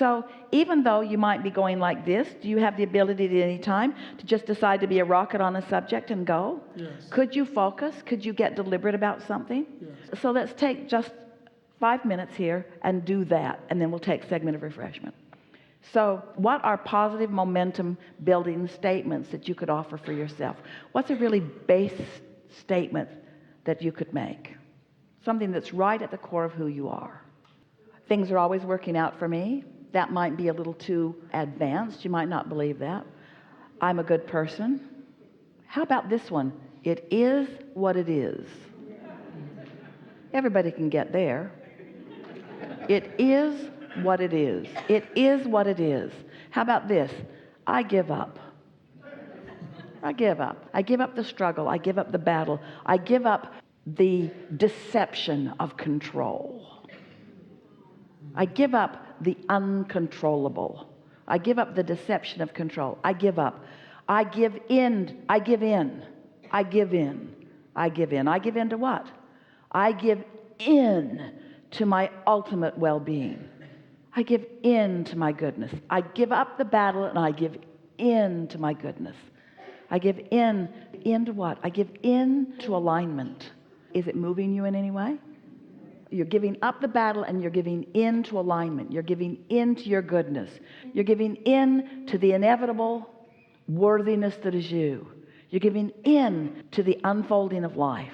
So even though you might be going like this, do you have the ability at any time to just decide to be a rocket on a subject and go? Yes. Could you focus? Could you get deliberate about something? Yes. So let's take just 5 minutes here and do that, and then we'll take a segment of refreshment. So what are positive momentum building statements that you could offer for yourself? What's a really base statement that you could make? Something that's right at the core of who you are. Things are always working out for me. That might be a little too advanced. You might not believe that. I'm a good person. How about this one? It is what it is. Everybody can get there. It is what it is. It is what it is. How about this? I give up. I give up. I give up the struggle. I give up the battle. I give up the deception of control. I give up the uncontrollable. I give up the deception of control. I give up. I give in. I give in. I give in. I give in. I give in to what? I give in to my ultimate well-being. I give in to my goodness. I give up the battle and I give in to my goodness. I give in to what? I give in to alignment. Is it moving you in any way? You're giving up the battle and you're giving in to alignment. You're giving in to your goodness. You're giving in to the inevitable worthiness that is you. You're giving in to the unfolding of life.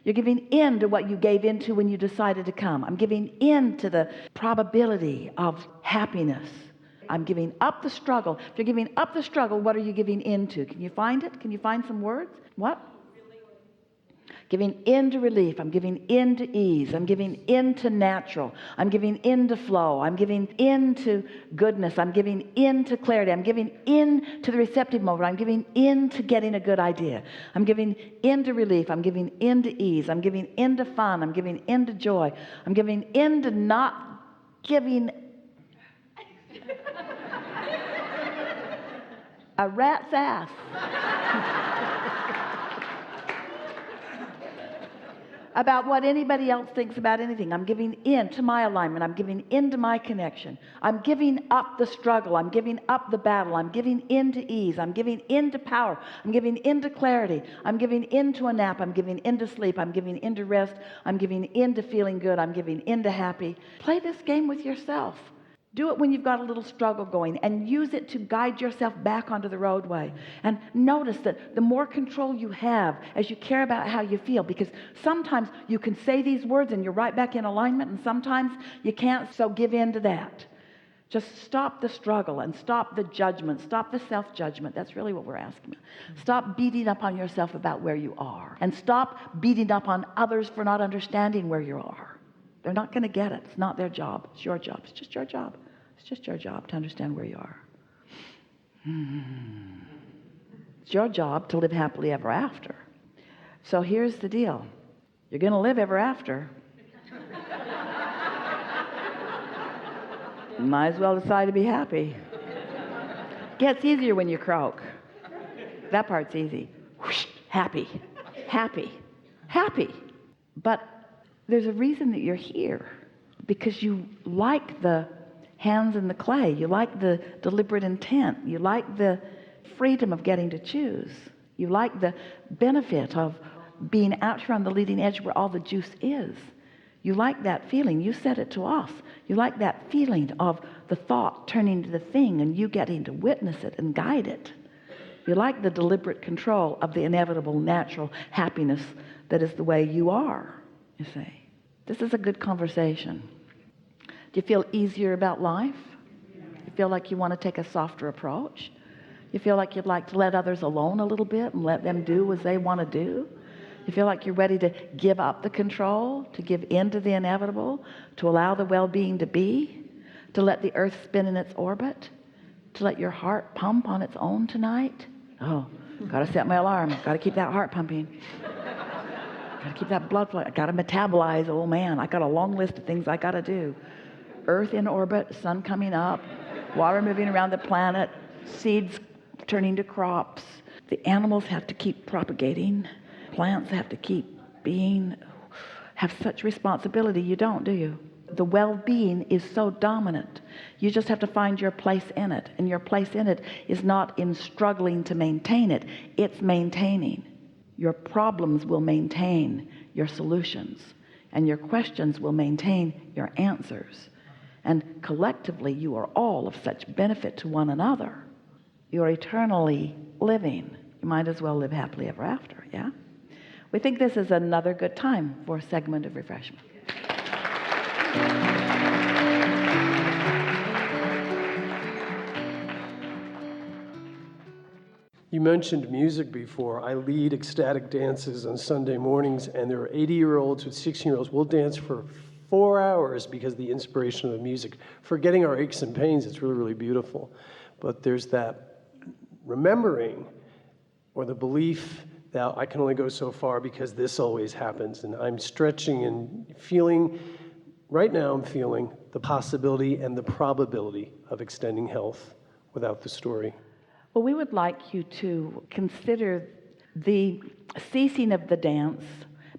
You're giving in to what you gave into when you decided to come. I'm giving in to the probability of happiness. I'm giving up the struggle. If you're giving up the struggle, what are you giving into? Can you find it? Can you find some words? What? Giving into relief. I'm giving into ease. I'm giving into natural. I'm giving into flow. I'm giving into goodness. I'm giving into clarity. I'm giving into the receptive mode. I'm giving into getting a good idea. I'm giving into relief. I'm giving into ease. I'm giving into fun. I'm giving into joy. I'm giving into not giving a rat's ass about what anybody else thinks about anything. I'm giving in to my alignment. I'm giving in to my connection. I'm giving up the struggle. I'm giving up the battle. I'm giving into ease. I'm giving into power. I'm giving into clarity. I'm giving into a nap. I'm giving into sleep. I'm giving into rest. I'm giving into feeling good. I'm giving into happy. Play this game with yourself. Do it when you've got a little struggle going and use it to guide yourself back onto the roadway. And notice that the more control you have as you care about how you feel, because sometimes you can say these words and you're right back in alignment, and sometimes you can't, so give in to that. Just stop the struggle and stop the judgment, stop the self-judgment. That's really what we're asking. Stop beating up on yourself about where you are, and stop beating up on others for not understanding where you are. They're not going to get it. It's not their job. It's your job. It's just your job. It's just your job to understand where you are. It's your job to live happily ever after. So here's the deal. You're going to live ever after. Might as well decide to be happy. Gets easier when you croak. That part's easy. Whoosh, happy, happy, happy. But there's a reason that you're here, because you like the hands in the clay. You like the deliberate intent. You like the freedom of getting to choose. You like the benefit of being out here on the leading edge where all the juice is. You like that feeling. You said it to us. You like that feeling of the thought turning to the thing and you getting to witness it and guide it. You like the deliberate control of the inevitable natural happiness that is the way you are, you see. This is a good conversation. Do you feel easier about life? You feel like you want to take a softer approach? You feel like you'd like to let others alone a little bit and let them do as they want to do? You feel like you're ready to give up the control, to give in to the inevitable, to allow the well-being to be, to let the earth spin in its orbit, to let your heart pump on its own tonight? Oh, got to set my alarm. Got to keep that heart pumping. Got to keep that blood flow. I got to metabolize. Oh man, I got a long list of things I got to do. Earth in orbit, sun coming up, water moving around the planet, seeds turning to crops. The animals have to keep propagating. Plants have to keep being. Have such responsibility. You don't, do you? The well-being is so dominant. You just have to find your place in it. And your place in it is not in struggling to maintain it. It's maintaining. Your problems will maintain your solutions. And your questions will maintain your answers. And collectively, you are all of such benefit to one another. You're eternally living. You might as well live happily ever after, yeah? We think this is another good time for a segment of refreshment. You mentioned music before. I lead ecstatic dances on Sunday mornings, and there are 80-year-olds with 16-year-olds. We'll dance for 4 hours because of the inspiration of the music. Forgetting our aches and pains, it's really, really beautiful. But there's that remembering or the belief that I can only go so far because this always happens. And I'm stretching and feeling, right now I'm feeling the possibility and the probability of extending health without the story. Well, we would like you to consider the ceasing of the dance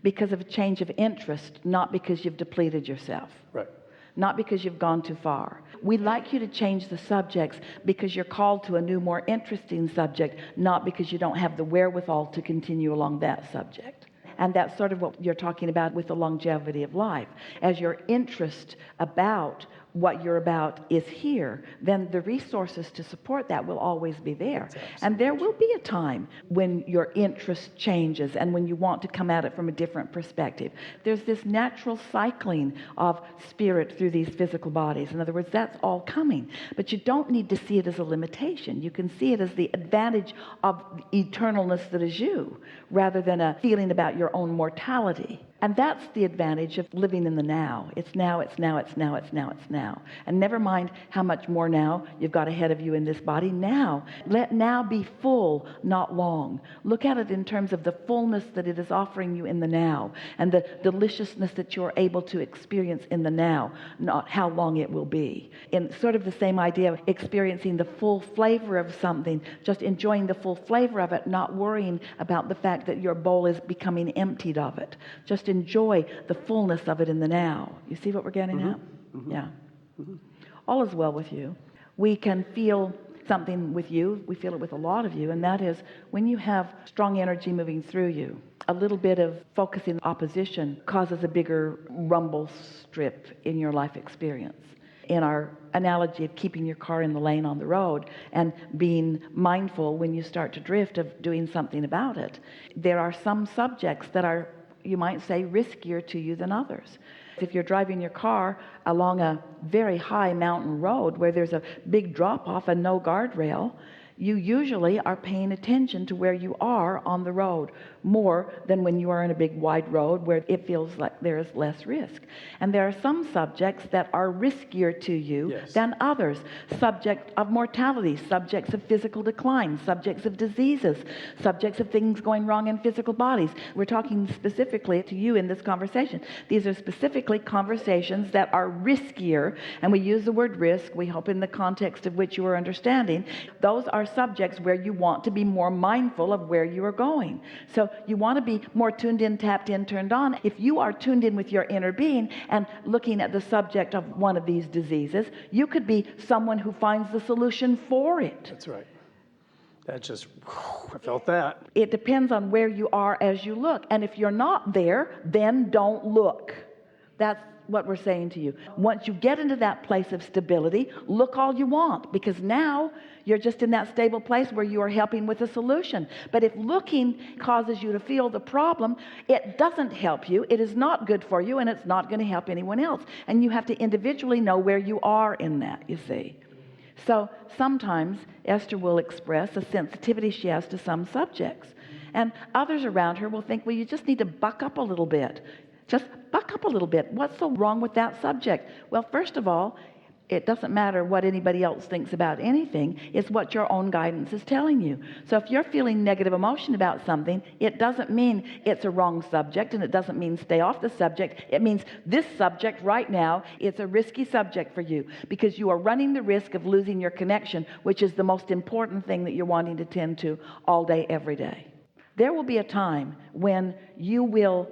because of a change of interest, not because you've depleted yourself. Right. Not because you've gone too far. We'd like you to change the subjects because you're called to a new, more interesting subject, not because you don't have the wherewithal to continue along that subject. And that's sort of what you're talking about with the longevity of life. As your interest about what you're about is here, then the resources to support that will always be there. And there will be a time when your interest changes and when you want to come at it from a different perspective. There's this natural cycling of spirit through these physical bodies. In other words, that's all coming. But you don't need to see it as a limitation. You can see it as the advantage of eternalness that is you, rather than a feeling about your own mortality. And that's the advantage of living in the now. It's now, it's now, it's now, it's now, it's now. And never mind how much more now you've got ahead of you in this body. Now, let now be full, not long. Look at it in terms of the fullness that it is offering you in the now, and the deliciousness that you're able to experience in the now, not how long it will be. In sort of the same idea of experiencing the full flavor of something, just enjoying the full flavor of it, not worrying about the fact that your bowl is becoming emptied of it. Just enjoy the fullness of it in the now. You see what we're getting at? Mm-hmm. Yeah. Mm-hmm. All is well with you. We can feel something with you. We feel it with a lot of you, and that is when you have strong energy moving through you, a little bit of focusing opposition causes a bigger rumble strip in your life experience. In our analogy of keeping your car in the lane on the road and being mindful when you start to drift of doing something about it, there are some subjects that are, you might say, riskier to you than others. If you're driving your car along a very high mountain road where there's a big drop-off and no guardrail, you usually are paying attention to where you are on the road more than when you are in a big wide road where it feels like there is less risk. And there are some subjects that are riskier to you than others. Subject of mortality, subjects of physical decline, subjects of diseases, subjects of things going wrong in physical bodies. We're talking specifically to you in this conversation. These are specifically conversations that are riskier, and we use the word risk, we hope in the context of which you are understanding. Those are subjects where you want to be more mindful of where you are going. So you want to be more tuned in, tapped in, turned on. If you are tuned in with your inner being and looking at the subject of one of these diseases, you could be someone who finds the solution for it. That's right. That just, I felt that. It depends on where you are as you look. And if you're not there, then don't look. That's what we're saying to you. Once you get into that place of stability, look all you want, because now you're just in that stable place where you are helping with a solution. But if looking causes you to feel the problem, it doesn't help you, it is not good for you, and it's not going to help anyone else. And you have to individually know where you are in that, you see. So sometimes Esther will express a sensitivity she has to some subjects, and others around her will think, well, you just need to buck up a little bit. Just buck up a little bit. What's so wrong with that subject? Well, first of all, it doesn't matter what anybody else thinks about anything. It's what your own guidance is telling you. So if you're feeling negative emotion about something, it doesn't mean it's a wrong subject, and it doesn't mean stay off the subject. It means this subject right now, it's a risky subject for you, because you are running the risk of losing your connection, which is the most important thing that you're wanting to tend to all day, every day. There will be a time when you will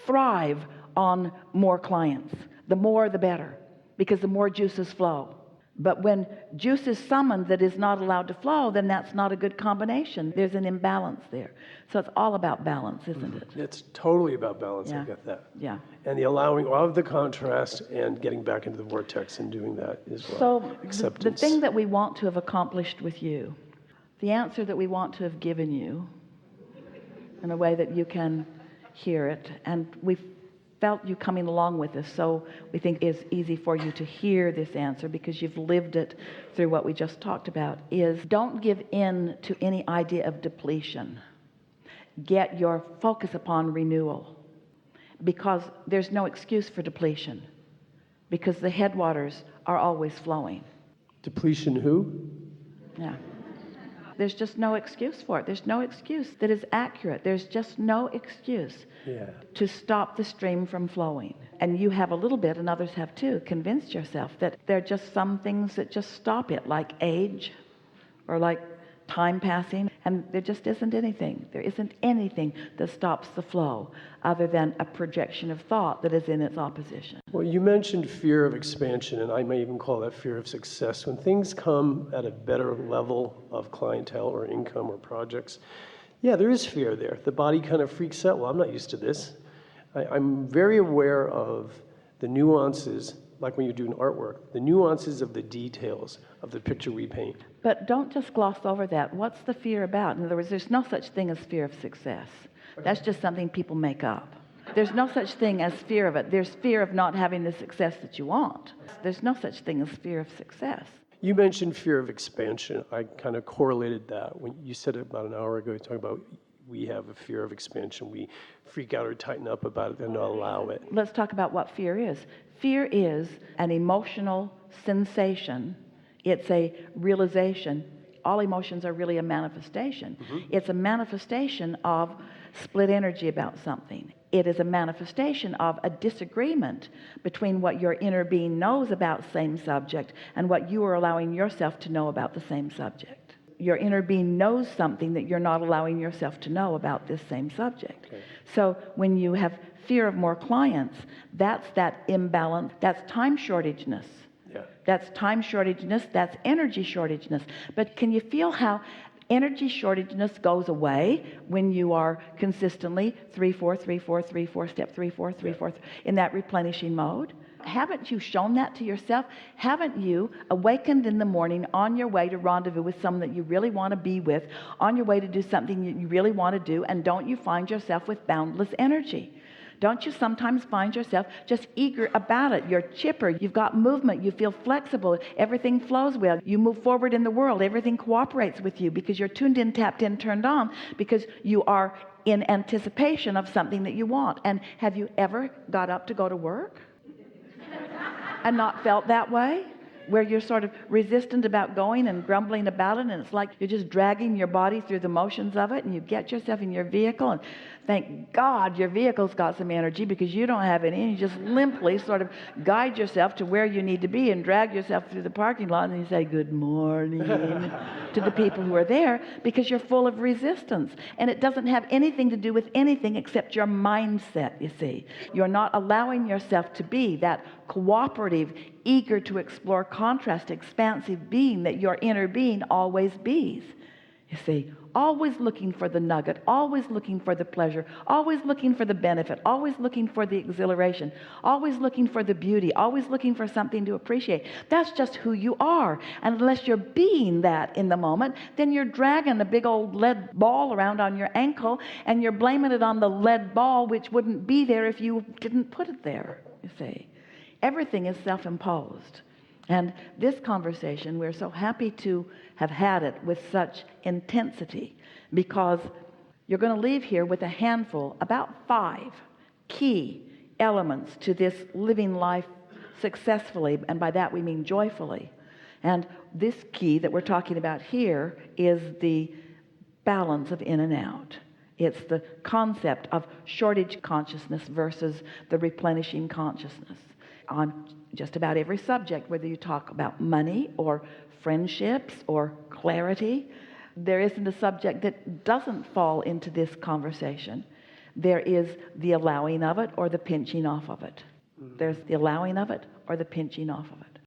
thrive on more clients. The more, the better, because the more juices flow. But when juice is summoned that is not allowed to flow, then that's not a good combination. There's an imbalance there. So it's all about balance, isn't it? It's totally about balance. Yeah. I get that. Yeah. And the allowing of the contrast and getting back into the vortex and doing that as well. So the Acceptance. thing that we want to have accomplished with you, the answer that we want to have given you in a way that you can hear it, and we felt you coming along with us, so we think it's easy for you to hear this answer because you've lived it through what we just talked about, is don't give in to any idea of depletion. Get your focus upon renewal, because there's no excuse for depletion, because the headwaters are always flowing. Depletion who? Yeah. There's just no excuse for it. There's no excuse that is accurate. There's just no excuse to stop the stream from flowing. And you have a little bit, and others have too, convinced yourself that there are just some things that just stop it, like age or like time passing, and there just isn't anything. There isn't anything that stops the flow other than a projection of thought that is in its opposition. Well, you mentioned fear of expansion, and I may even call that fear of success. When things come at a better level of clientele or income or projects, yeah, there is fear there. The body kind of freaks out. Well, I'm not used to this. I'm very aware of the nuances, like when you're doing artwork, the nuances of the details of the picture we paint. But don't just gloss over that. What's the fear about? In other words, there's no such thing as fear of success. That's just something people make up. There's no such thing as fear of it. There's fear of not having the success that you want. There's no such thing as fear of success. You mentioned fear of expansion. I kind of correlated that. When you said it about an hour ago, you talking about we have a fear of expansion. We freak out or tighten up about it and not allow it. Let's talk about what fear is. Fear is an emotional sensation. It's a realization. All emotions are really a manifestation. It's a manifestation of split energy about something. It is a manifestation of a disagreement between what your inner being knows about same subject and what you are allowing yourself to know about the same subject. Your inner being knows something that you're not allowing yourself to know about this same subject. Okay. So when you have fear of more clients, that's that imbalance, that's time shortageness. Yeah. That's time shortageness, that's energy shortageness. But can you feel how energy shortageness goes away when you are consistently 3-4, 3-4, 3-4, step 3-4, 3-4 in that replenishing mode? Haven't you shown that to yourself? Haven't you awakened in the morning on your way to rendezvous with someone that you really want to be with, on your way to do something you really want to do, and don't you find yourself with boundless energy? Don't you sometimes find yourself just eager about it? You're chipper, you've got movement, you feel flexible, everything flows well, you move forward in the world, everything cooperates with you because you're tuned in, tapped in, turned on, because you are in anticipation of something that you want. And have you ever got up to go to work and not felt that way? Where you're sort of resistant about going and grumbling about it, and it's like you're just dragging your body through the motions of it, and you get yourself in your vehicle, and thank God your vehicle's got some energy because you don't have any, and you just limply sort of guide yourself to where you need to be and drag yourself through the parking lot, and you say good morning to the people who are there because you're full of resistance. And it doesn't have anything to do with anything except your mindset, you see. You're not allowing yourself to be that cooperative, eager to explore contrast, expansive being that your inner being always bees. You see, always looking for the nugget, always looking for the pleasure, always looking for the benefit, always looking for the exhilaration, always looking for the beauty, always looking for something to appreciate. That's just who you are. And unless you're being that in the moment, then you're dragging a big old lead ball around on your ankle, and you're blaming it on the lead ball, which wouldn't be there if you didn't put it there, you see. Everything is self-imposed. And this conversation, we're so happy to have had it with such intensity, because you're going to leave here with a handful, about 5 key elements to this living life successfully, and by that we mean joyfully. And this key that we're talking about here is the balance of in and out. It's the concept of shortage consciousness versus the replenishing consciousness. On just about every subject, whether you talk about money or friendships or clarity, there isn't a subject that doesn't fall into this conversation. There is the allowing of it or the pinching off of it. There's the allowing of it or the pinching off of it.